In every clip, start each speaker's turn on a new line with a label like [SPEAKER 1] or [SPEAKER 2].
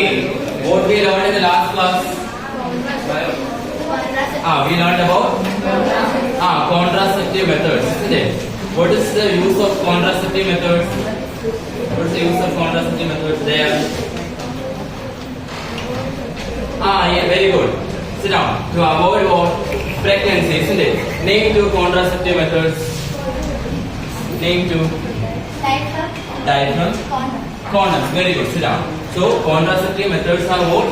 [SPEAKER 1] Okay, what we learned in the last class? We learned about contraceptive methods, isn't it? What is the use of contraceptive methods? What is the use of contraceptive methods there? Yeah, very good. Sit down. To avoid what? Pregnancy, isn't it? Name two contraceptive methods. Name two. Diaphragm. Condoms. Very good. Sit down. So contraceptive methods are what?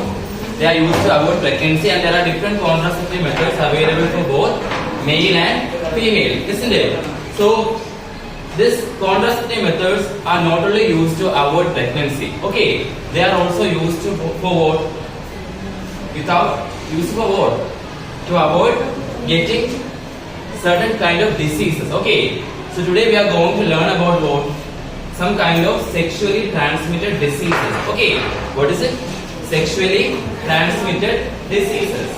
[SPEAKER 1] They are used to avoid pregnancy, and there are different contraceptive methods available for both male and female, isn't it? So these contraceptive methods are not only used to avoid pregnancy. Okay, they are also used to for what? Used for what? To avoid getting certain kind of diseases. Okay, so today we are going to learn about what? Some kind of sexually transmitted diseases. Okay, what is it? Sexually transmitted diseases.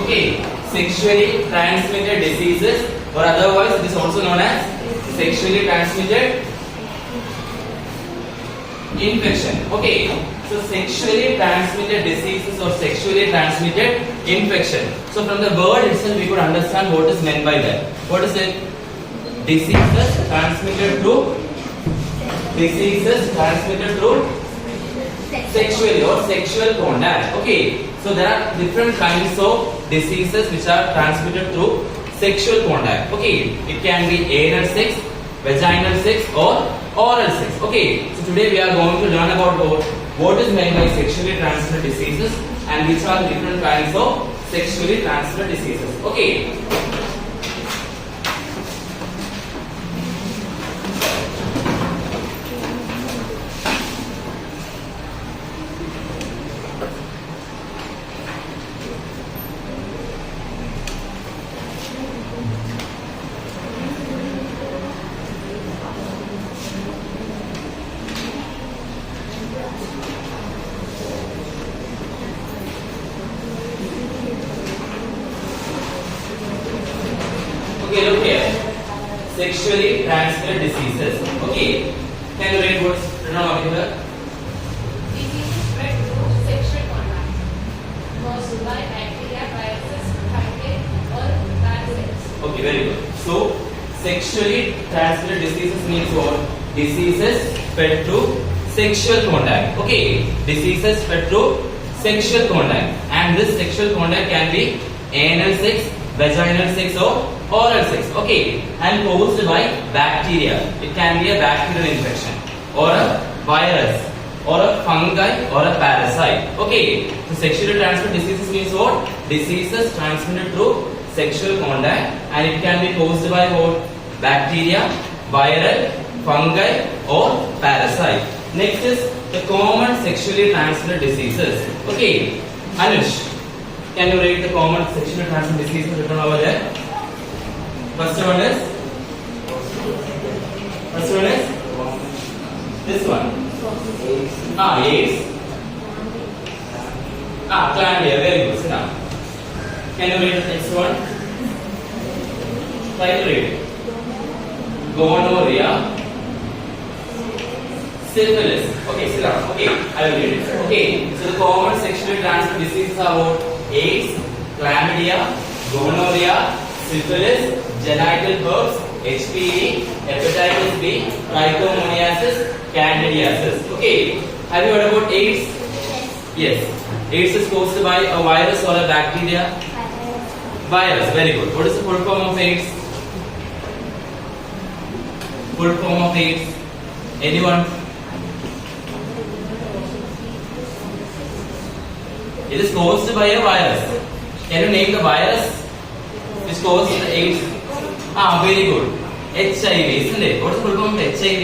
[SPEAKER 1] Okay, sexually transmitted diseases, or otherwise it is also known as sexually transmitted infection. Okay, so sexually transmitted diseases or sexually transmitted infection. So from the word itself we could understand what is meant by that. What is it? Diseases transmitted through sexually or sexual contact. Okay, so there are different kinds of diseases which are transmitted through sexual contact. Okay, it can be anal sex, vaginal sex, or oral sex. Okay, so today we are going to learn about what is meant by sexually transmitted diseases and which are different kinds of sexually transmitted diseases. Okay. Okay, look here. Sexually transmitted diseases. Okay, can you read what's written over here?
[SPEAKER 2] Diseases spread through sexual contact, caused by bacteria, viruses, fungi, or parasites.
[SPEAKER 1] Okay, very good. So, sexually transmitted diseases means what? Diseases spread through sexual contact. Okay, diseases spread through sexual contact, and this sexual contact can be anal sex, vaginal sex, or oral sex. Okay, and caused by bacteria. It can be a bacterial infection, or a virus, or a fungi, or a parasite. Okay, so sexually transmitted diseases means what? Diseases transmitted through sexual contact, and it can be caused by what? Bacteria, viral, fungi, or parasite. Next is the common sexually transmitted diseases. Okay, Anush, can you rate the common sexually transmitted diseases written over there? First one is this one. AIDS. Chlamydia. Very good. Sit down. Can you read the next one? Try to read. Gonorrhea. Syphilis. Okay, sit down. Okay, I will read it. Okay, so the common sexually transmitted diseases are what? AIDS, chlamydia, gonorrhea, syphilis, genital herpes, HPV, hepatitis B, trichomoniasis, candidiasis. Okay, have you heard about AIDS? Yes. AIDS is caused by a virus or a bacteria? Virus. Very good. What is the full form of AIDS? Full form of AIDS? Anyone? It is caused by a virus. Can you name the virus which caused the AIDS? Very good. HIV, isn't it? What is the full form of HIV?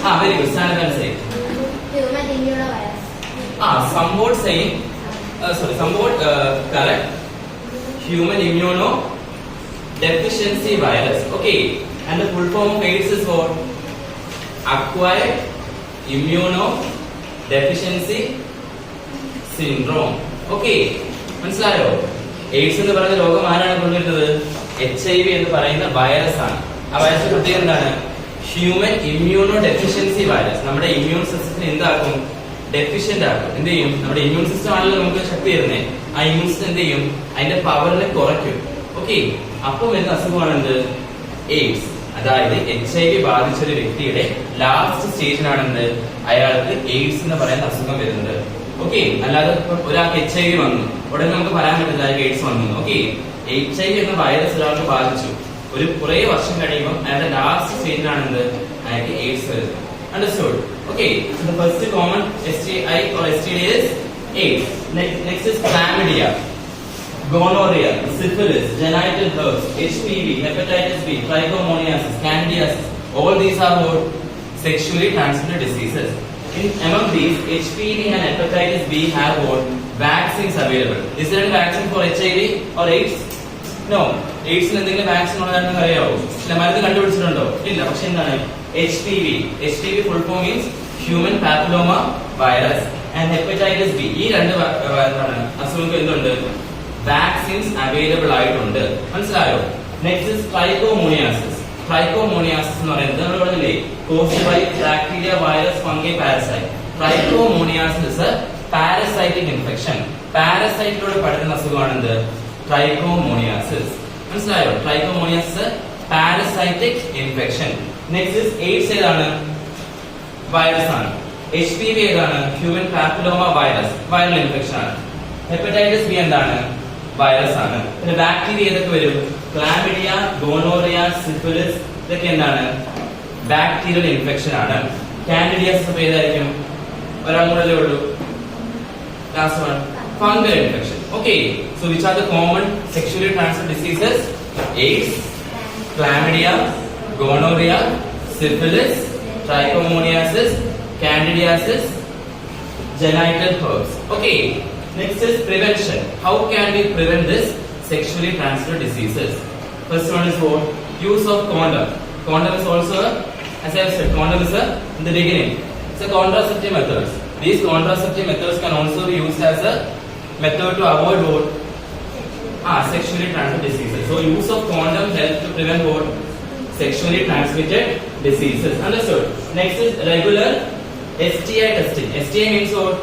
[SPEAKER 1] Very good. Stand up and say.
[SPEAKER 2] Human immunovirus.
[SPEAKER 1] Somewhat saying, somewhat correct. Human immunodeficiency virus. Okay. And the full form of AIDS is what? Acquired deficiency syndrome. Okay, മനസ്സിലായോ? AIDS എന്ന് പറയുന്ന രോഗം ആരാണ് കൊണ്ടുവരുന്നത്? HIV എന്ന് പറയുന്ന virus ആണ്. ആ വൈറസ് പ്രത്യേകം എന്താണ്? Human immuno deficiency virus. നമ്മുടെ ഇമ്മ്യൂൺ സിസ്റ്റത്തിന് എന്താക്കും? ഡെഫിഷ്യന്റ് ആക്കും. എന്ത് ചെയ്യും? നമ്മുടെ ഇമ്മ്യൂൺ സിസ്റ്റം ആണല്ലോ നമുക്ക് ശക്തി തരുന്നേ. ആ ഇമ്മ്യൂൺ സിസ്റ്റം എന്ത് ചെയ്യും? അതിന്റെ പവറിനെ കുറയ്ക്കും. ഓക്കെ, അപ്പം വരുന്ന അസുഖമാണ് എന്ത്? എയ്ഡ്സ്. അതായത് HIV ബാധിച്ച ഒരു വ്യക്തിയുടെ ലാസ്റ്റ് സ്റ്റേജിലാണെന്ത്? അയാൾക്ക് എയ്ഡ്സ് എന്ന് പറയുന്ന അസുഖം വരുന്നത്. ഓക്കെ, അല്ലാതെ ഒരാൾക്ക് HIV വന്നു ഉടനെ നമുക്ക് പറയാൻ പറ്റില്ല അയാൾക്ക് എയ്ഡ്സ് വന്നു. ഓക്കെ, HIV എന്ന വൈറസ് ഒരാൾക്ക് ബാധിച്ചു, ഒരു കുറെ വർഷം കഴിയുമ്പോൾ അയാളുടെ ലാസ്റ്റ് സ്റ്റേജിലാണെന്ത്? അയാൾക്ക് എയ്ഡ്സ് വരുന്നത്. Understood? Okay, so the first common STI or STD is AIDS. Next is chlamydia, gonorrhea, syphilis, genital herpes, HPV, hepatitis B, trichomoniasis, candidiasis. All these are what? Sexually transmitted diseases. Among these, HPV and hepatitis B have what? Vaccines available. Is there any vaccine for HIV or AIDS? No. AIDS ന് എന്തെങ്കിലും vaccine ഉള്ളതാണെന്ന് അറിയാവോ? മരുന്ന് കണ്ടുപിടിച്ചിട്ടുണ്ടോ? ഇല്ല. പക്ഷെ എന്താണ് HPV? HPV full form means human papilloma virus and hepatitis B. ഈ രണ്ട് അസുഖങ്ങൾക്ക് എന്തുണ്ട്? വാക്സിൻസ് അവൈലബിൾ ആയിട്ടുണ്ട്. മനസ്സിലായോ? Next is trichomoniasis. ട്രൈക്കോമോണിയാസിസ് എന്ന് പറയുന്നത് നമ്മൾ പറഞ്ഞില്ലേ, caused by bacteria, virus, fungi, parasite. Trichomoniasis is a parasitic infection. പാരസൈറ്റിലൂടെ പടരുന്ന അസുഖമാണ് എന്ത്? ട്രൈക്കോമോണിയാസിസ്. മനസ്സിലായോ? Trichomoniasis parasitic infection. Next is AIDS. ഏതാണ്? വൈറസ് ആണ്. HPV ഏതാണ്? Human papilloma virus, viral infection ആണ്. ഹെപ്പറ്റൈറ്റിസ് ബി എന്താണ്? വൈറസ് ആണ്. പിന്നെ ബാക്ടീരിയ ഏതൊക്കെ വരും? ക്ലാമിഡിയ, ഗോണോറിയ, സിഫിലിസ്, ഇതൊക്കെ എന്താണ്? ബാക്ടീരിയൽ ഇൻഫെക്ഷൻ ആണ്. കാൻഡിഡിയാസിസ് അപ്പോൾ ഏതായിരിക്കും? ഒരാൾ കൂടെ ഉള്ളൂ. Last one, fungal infection. Okay, so which are the common sexually transmitted diseases? AIDS, chlamydia, gonorrhea, syphilis, trichomoniasis, candidiasis, genital herpes. Okay, next is prevention. How can we prevent this sexually transmitted diseases? First one is what? Use of condom. Condom is also, as I have said, condom is in the beginning. It's a contraceptive methods. These contraceptive methods can also be used as a method to avoid what? Sexually transmitted diseases. So use of condom helps to prevent what? Sexually transmitted diseases. Understood? Next is regular STI testing. STI means what?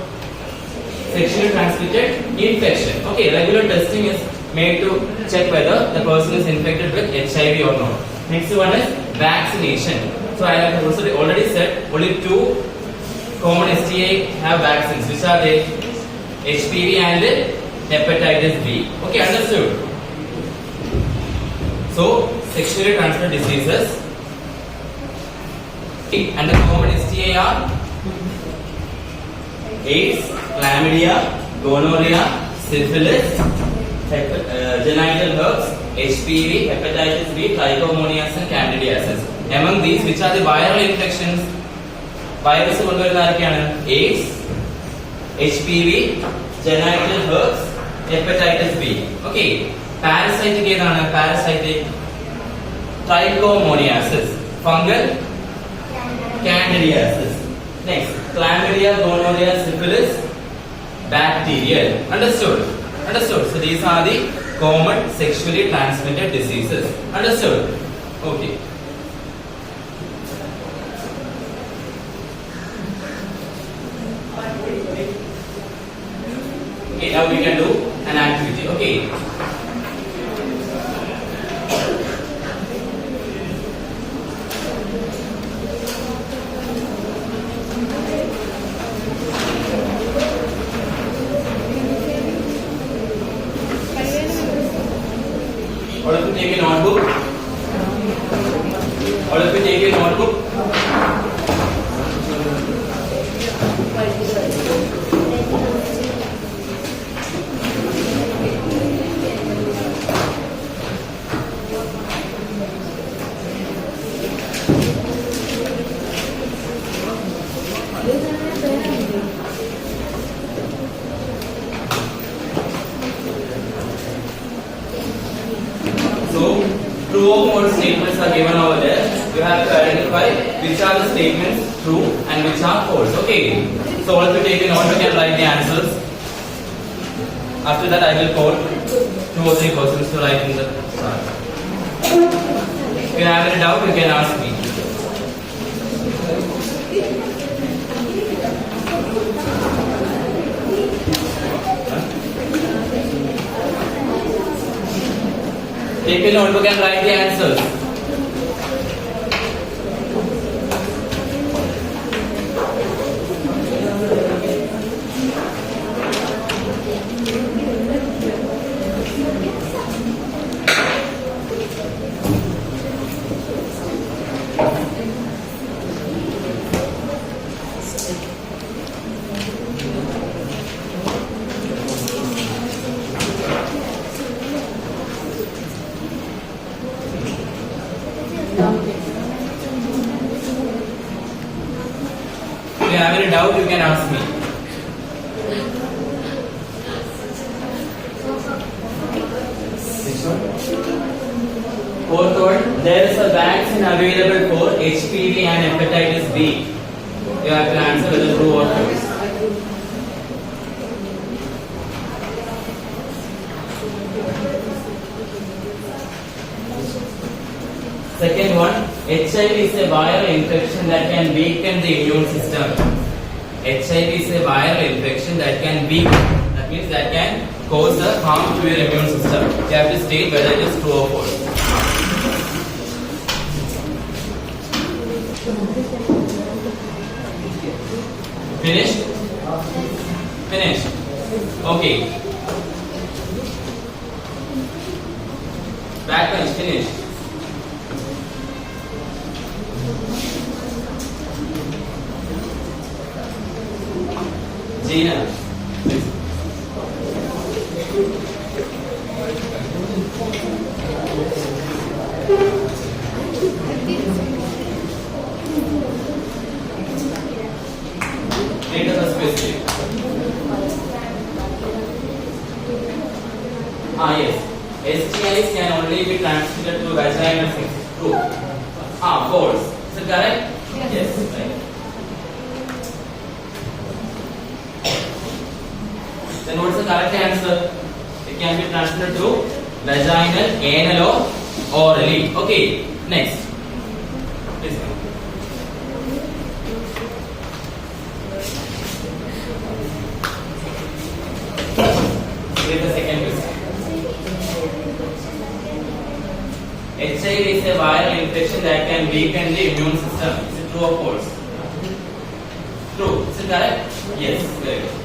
[SPEAKER 1] Sexually transmitted infection. Okay, regular testing is made to check whether the person is infected with HIV or not. Next one is vaccination. So I have also already said only two common STI have vaccines. Which are they? HPV and hepatitis B. Okay, understood? So, sexually transmitted diseases and the common STI are AIDS, chlamydia, gonorrhea, syphilis, genital herpes, HPV, hepatitis B, trichomoniasis and candidiasis. Among these, which are the viral infections? Virus കൊണ്ടുവരുന്ന ആരൊക്കെയാണ്? AIDS, HPV, genital herpes, hepatitis B. Okay, parasitic ഏതാണ്? Parasitic trichomoniasis, fungal candidiasis. Next, chlamydia, gonorrhea, syphilis, bacterial. Understood? Understood? So these are the common sexually transmitted diseases. Understood? Okay. Okay, now we can do an activity. Okay. All of you take a notebook. All of you take a notebook. True or false statements are given over there. You have to identify which are the statements true and which are false. Okay. So So all of you take a note, you can write the answers. After that I will call 2 or 3 persons to write in the chart. If you have any doubt, you can ask me. Take a notebook and write the answers. If you have any doubt, you can ask me. Fourth one, there is a vaccine available for HPV and hepatitis B. You have to answer whether true or false. Second one, HIV is a viral infection that can weaken the immune system. HIV is a viral infection that can weaken, that means that can cause a harm to your immune system. You have to state whether it is true or false. Finished? Finished. Okay. Backbench, finished. Gina. Read the first question. Yes. STIs can only be transmitted through vaginal sex. True. False. Is it correct? Yes. Right. Then what's the correct answer? It can be transmitted through vaginal, anal or orally. Okay, next. Please. Read the second question. HIV is a viral infection that can weaken the immune system. Is it true or false? True. Is it correct? Yes. Very good.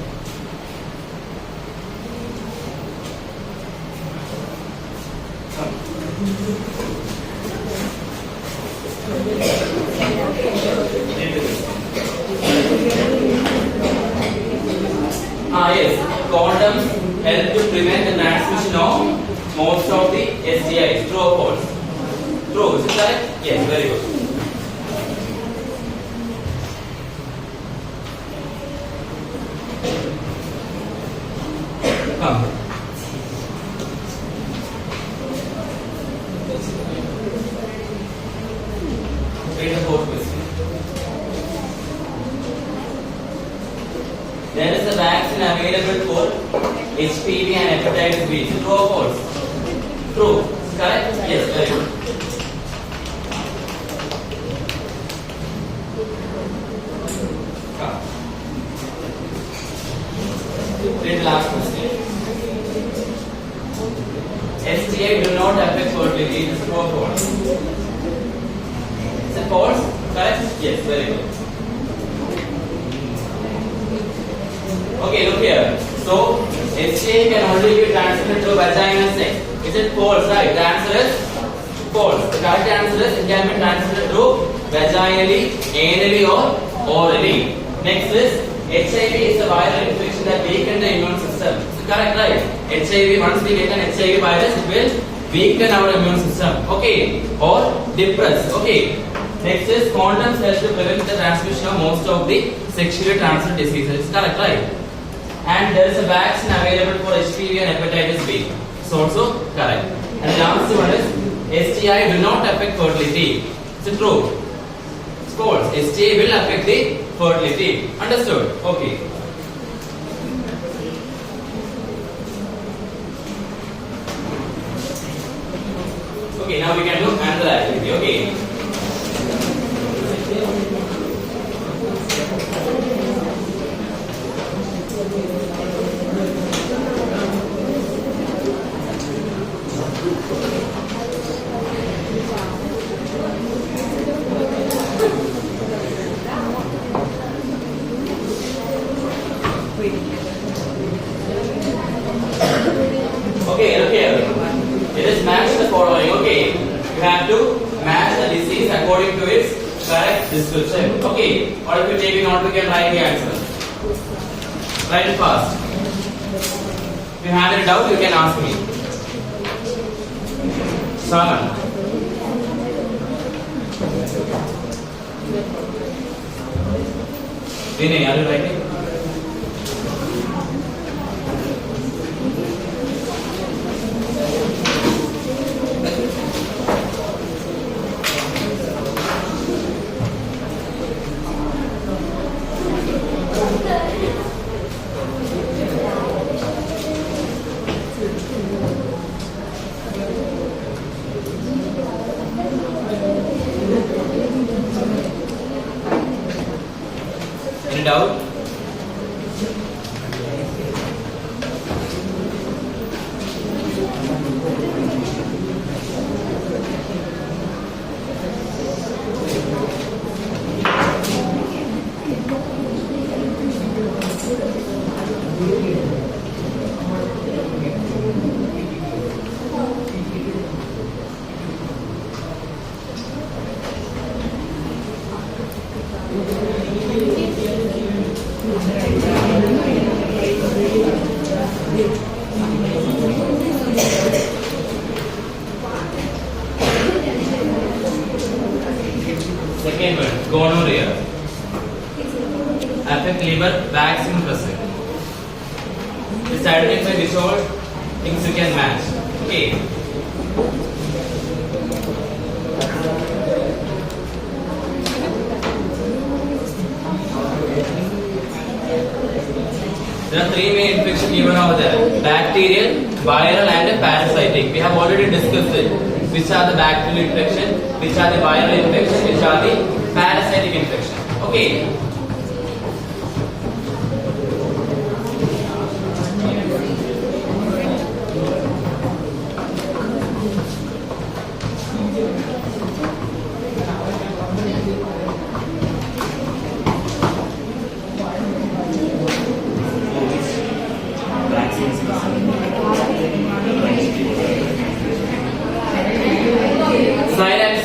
[SPEAKER 1] Yes, condoms help to prevent the transmission of most of the STIs. True or false? True. Is it correct? Yes, very good. Come. Read the fourth question. There is a vaccine available for HPV and hepatitis B. Is it true or false? True. Correct? Yes, very good. Come. Read the last question. STI do not affect fertility. It is true or false? Is it false? Correct? Yes, very good. Okay, look here. So, STI can only be transmitted through vaginal sex. Is it false? Right. The answer is false. The correct answer is it can be transmitted through vaginally, anally or orally. Next is HIV is a viral infection that weakens the immune system. Is it correct? Right. HIV, once we get an HIV virus, it will weaken our immune system. Okay. Or depress. Okay. Next is condoms help to prevent the transmission of most of the sexually transmitted diseases. Correct, right? And there is a vaccine available for HPV and hepatitis B. It's also correct. And the last one is STI do not affect fertility. Is it true? It's false. STI will affect the fertility. Understood? Okay. Okay, now we can do another activity. Okay. Okay, look here. It is match the following. Okay, you have to match the disease according to its correct description. Okay, or if you take a notebook and write the answer. Write it fast. If you have any doubt, you can ask me. Saman. Vinay, are you writing? Any doubt? Second one, gonorrhea. Affect liver vaccine present. Just identify which all things you can match. Okay. There are three main infections given over there: bacterial, viral, and parasitic. We have already discussed it. Which are the bacterial infection? Which are the viral infection? Which are the parasitic infection? Okay. Silence.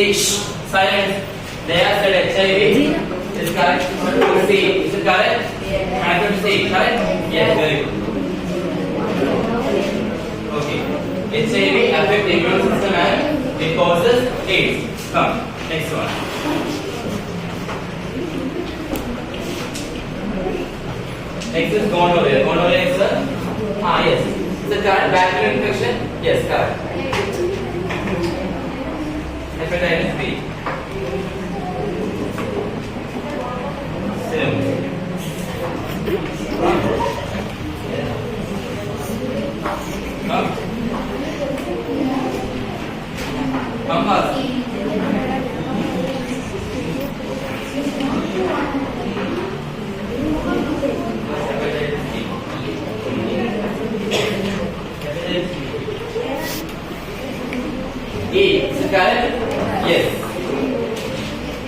[SPEAKER 1] C. Silence. They have said HIV is correct. C. Is it correct? Answer C. Correct? Yes, very good. Okay. HIV affects the immune system and it causes AIDS. Come, next one. Next is gonorrhea. Gonorrhea is the yes. Is it correct? Bacterial infection? Yes, correct. Hepatitis B. Same. Come. Come fast. E. Is it correct? Yes.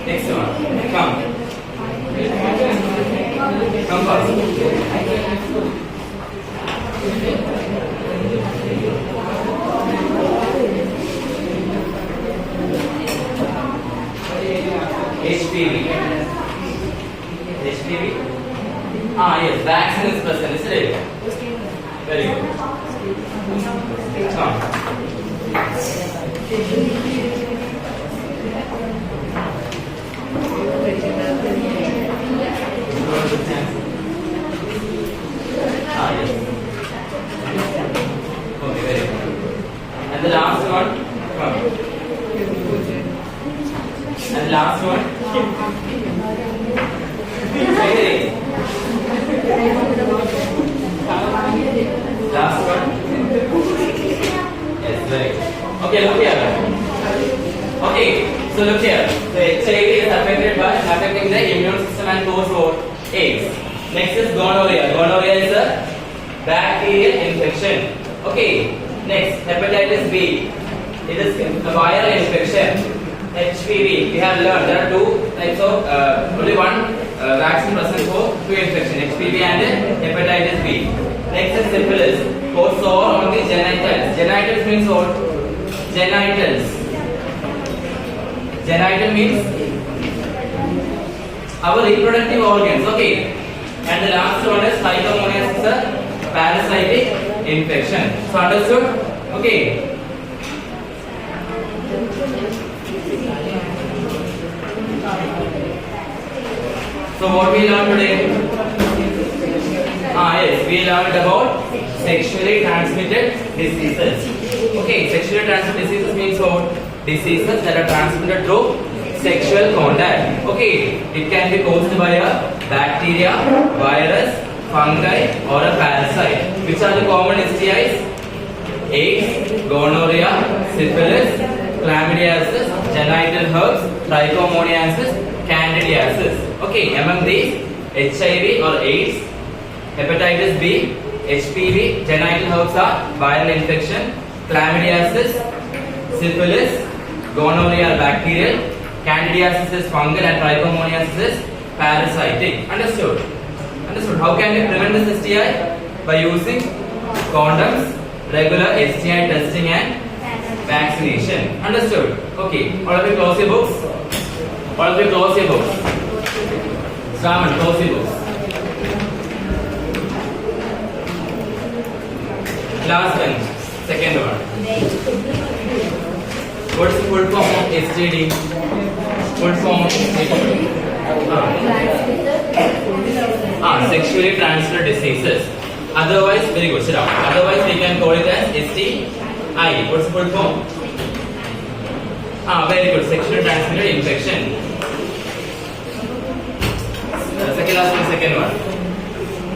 [SPEAKER 1] Next one. Come. Come fast. HPV. HPV? Yes. Vaccine is present, isn't it? Very good. Come. Yes. Okay, very good. And the last one? Come. And last one? Very. Last one? Yes, very good. Okay, look here. Okay, so look here. So HIV is affecting the immune system and cause what? AIDS. Next is gonorrhea. Gonorrhea is a bacterial infection. Okay. Next, hepatitis B. It is a viral infection. HPV. We have learned there are two types of only one vaccine present for two infection, HPV and hepatitis B. Next is syphilis. Cause sore on the genitals. Genitals means what? Genitals. Genital means our reproductive organs. Okay. And the last one is trichomoniasis, is a parasitic infection. So understood? Okay. So what we learned today? Yes, we learned about sexually transmitted diseases. Okay, sexually transmitted diseases means what? Diseases that are transmitted through sexual contact. Okay, it can be caused by a bacteria, virus, fungi or a parasite. Which are the common STIs? AIDS, gonorrhea, syphilis, chlamydiasis, genital herpes, trichomoniasis, candidiasis. Okay, among these, HIV or AIDS, hepatitis B, HPV, genital herpes are viral infection, chlamydiasis, syphilis, gonorrhea bacterial, candidiasis is fungal and trichomoniasis is parasitic. Understood? Understood. How can we prevent this STI? By using condoms, regular STI testing and vaccination. Understood? Okay. All of you close your books. All of you close your books. Shravan, close your books. Last one. Second one. What is the full form of STD? Full form of STD? Sexually transmitted diseases. Otherwise, very good. Sit down. Otherwise, we can call it as STI. What's the full form? Very good. Sexually transmitted infection. Second one.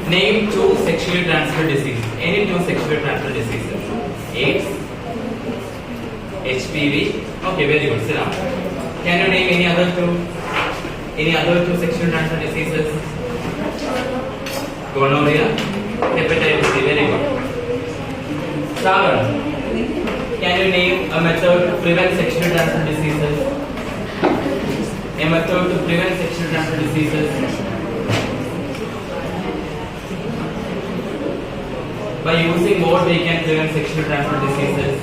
[SPEAKER 1] Name two sexually transmitted diseases. Any two sexually transmitted diseases. AIDS, HPV. Okay, very good. Sit down. Can you name any other two? Any other two sexually transmitted diseases? Gonorrhea, hepatitis C. Very good. Shravan, can you name a method to prevent sexually transmitted diseases? A method to prevent sexually transmitted diseases? By using what we can prevent sexually transmitted diseases?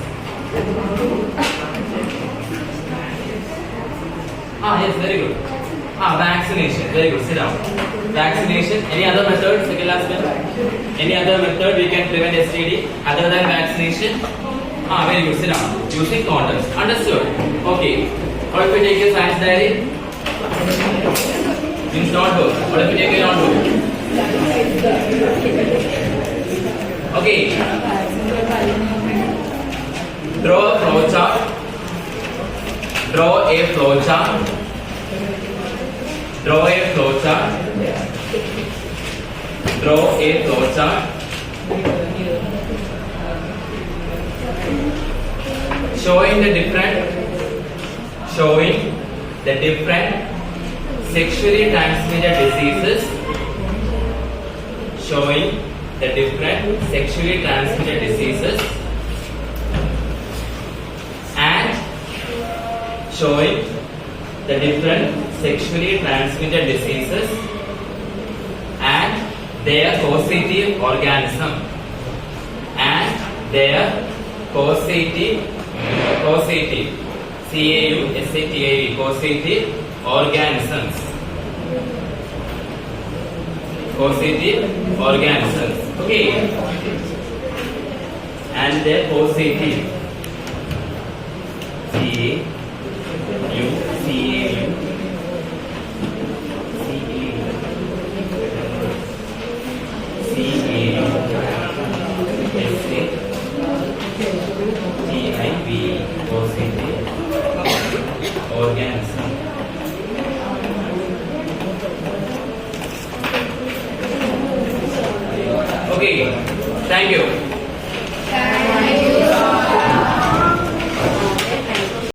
[SPEAKER 1] Yes, very good. Vaccination. Very good. Sit down. Vaccination. Any other method? Second last one. Any other method we can prevent STD other than vaccination? Very good. Sit down. Using condoms. Understood. Okay. What if we take a science diary? Means notebook. What if we take a notebook? Okay. Draw a flowchart. Draw a flowchart. Draw a flowchart. Draw a flowchart. Showing the different sexually transmitted diseases. Showing the different sexually transmitted diseases. And showing the different sexually transmitted diseases and their causative organism and their causative causative causative organisms okay, and their causative organism. Okay, thank you.